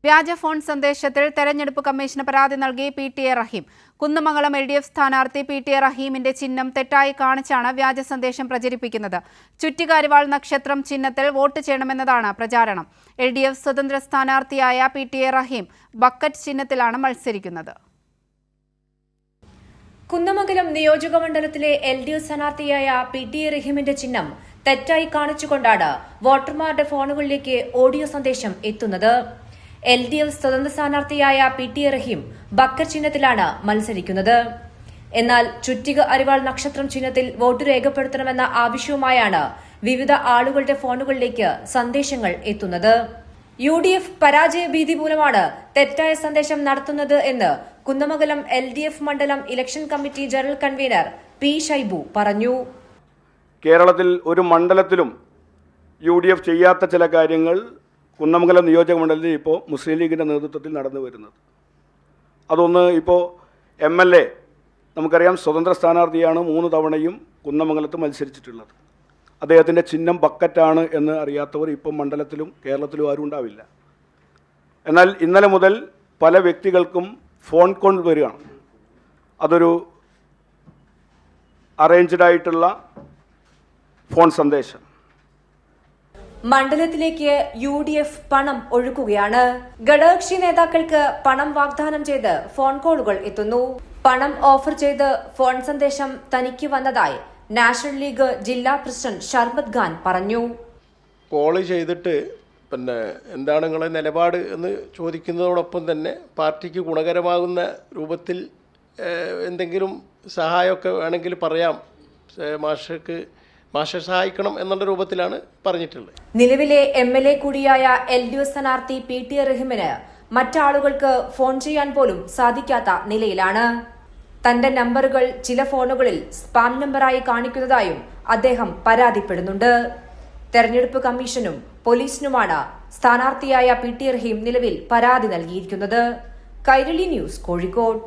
വ്യാജ ഫോൺ സന്ദേശത്തിൽ തെരഞ്ഞെടുപ്പ് കമ്മീഷന് പരാതി നൽകി PT. A. Rahim. Kunnamangalam LDF സ്ഥാനാർത്ഥി പി.ടി. എ. റഹീമിന്റെ ചിഹ്നം തെറ്റായി കാണിച്ചാണ് വ്യാജ സന്ദേശം പ്രചരിപ്പിക്കുന്നത്. ചുറ്റികാരിവാൾ നക്ഷത്രം ചിഹ്നത്തിൽ വോട്ട് ചെയ്യണമെന്നതാണ് പ്രചാരണം. LDF സ്വതന്ത്ര സ്ഥാനാർത്ഥിയായ പി.ടി. എ. റഹീം ബക്കറ്റ് ചിഹ്നത്തിലാണ് മത്സരിക്കുന്നത്. കുന്നമംഗലം നിയോജകമണ്ഡലത്തിലെ LDF സ്ഥാനാർത്ഥിയായ പി.ടി. എ. റഹീമിന്റെ ചിഹ്നം തെറ്റായി കാണിച്ചുകൊണ്ടാണ് വോട്ടർമാരുടെ ഫോണുകളിലേക്ക് ഓഡിയോ സന്ദേശം എത്തുന്നത്. LDF സ്വതന്ത്ര സ്ഥാനാർത്ഥിയായ പി.ടി. എ. റഹീം ബക്കറ്റ് ചിഹ്നത്തിലാണ് മത്സരിക്കുന്നത്. എന്നാൽ ചുറ്റിക അരിവാൾ നക്ഷത്രം ചിഹ്നത്തിൽ വോട്ട് രേഖപ്പെടുത്തണമെന്ന ആവശ്യവുമായാണ് വിവിധ ആളുകളുടെ ഫോണുകളിലേക്ക് സന്ദേശങ്ങൾ എത്തുന്നത്. UDF പരാജയ ഭീതി മൂലമാണ് തെറ്റായ സന്ദേശം നടത്തുന്നത് എന്ന് കുന്നമംഗലം LDF മണ്ഡലം election committee general convener P. Shaibu പറഞ്ഞു. കേരളത്തിൽ ഒരു മണ്ഡലത്തിലും UDF ചെയ്യാത്ത ചില കാര്യങ്ങൾ കുന്നമംഗലം നിയോജക മണ്ഡലത്തിൽ ഇപ്പോൾ മുസ്ലിം ലീഗിൻ്റെ നേതൃത്വത്തിൽ നടന്നു വരുന്നത്. അതൊന്ന് ഇപ്പോൾ MLA നമുക്കറിയാം, സ്വതന്ത്ര സ്ഥാനാർത്ഥിയാണ് 3 തവണയും കുന്നമംഗലത്ത് മത്സരിച്ചിട്ടുള്ളത്. അദ്ദേഹത്തിൻ്റെ ചിഹ്നം ബക്കറ്റാണ് എന്ന് അറിയാത്തവർ ഇപ്പം മണ്ഡലത്തിലും കേരളത്തിലും ആരും ഉണ്ടാവില്ല. എന്നാൽ ഇന്നലെ മുതൽ പല വ്യക്തികൾക്കും ഫോൺ കോൾ വരികയാണ്. അതൊരു അറേഞ്ച്ഡ് ആയിട്ടുള്ള ഫോൺ സന്ദേശം. മണ്ഡലത്തിലേക്ക് UDF പണം ഒഴുക്കുകയാണ്. ഘടകകക്ഷി നേതാക്കൾക്ക് പണം വാഗ്ദാനം ചെയ്ത് ഫോൺ കോളുകൾ എത്തുന്നു. പണം ഓഫർ ചെയ്ത് ഫോൺ സന്ദേശം തനിക്ക് വന്നതായി നാഷണൽ ലീഗ് ജില്ലാ പ്രസിഡന്റ് ഷർബത് ഖാൻ പറഞ്ഞു. കോള് ചെയ്തിട്ട് എന്താണ് നിങ്ങളുടെ നിലപാട് എന്ന് ചോദിക്കുന്നതോടൊപ്പം തന്നെ പാർട്ടിക്ക് ഗുണകരമാകുന്ന രൂപത്തിൽ എന്തെങ്കിലും സഹായമൊക്കെ വേണമെങ്കിൽ പറയാം, മാഷെ സഹായിക്കണം എന്നുള്ള രൂപത്തിലാണ് പറഞ്ഞിട്ടുള്ളത്. നിലവിലെ MLA കൂടിയായ LDF സ്ഥാനാർത്ഥി പി.ടി. എ. റഹീമിന് മറ്റാളുകൾക്ക് ഫോൺ ചെയ്യാൻ പോലും സാധിക്കാത്ത നിലയിലാണ്. തന്റെ നമ്പറുകൾ ചില ഫോണുകളിൽ സ്പാം നമ്പറായി കാണിക്കുന്നതായും അദ്ദേഹം പരാതിപ്പെടുന്നുണ്ട്. തെരഞ്ഞെടുപ്പ് കമ്മീഷനും പോലീസിനുമാണ് സ്ഥാനാർത്ഥിയായ പി.ടി. എ. റഹീം നിലവിൽ പരാതി നൽകിയിരിക്കുന്നത്. കൈരളി ന്യൂസ്, കോഴിക്കോട്.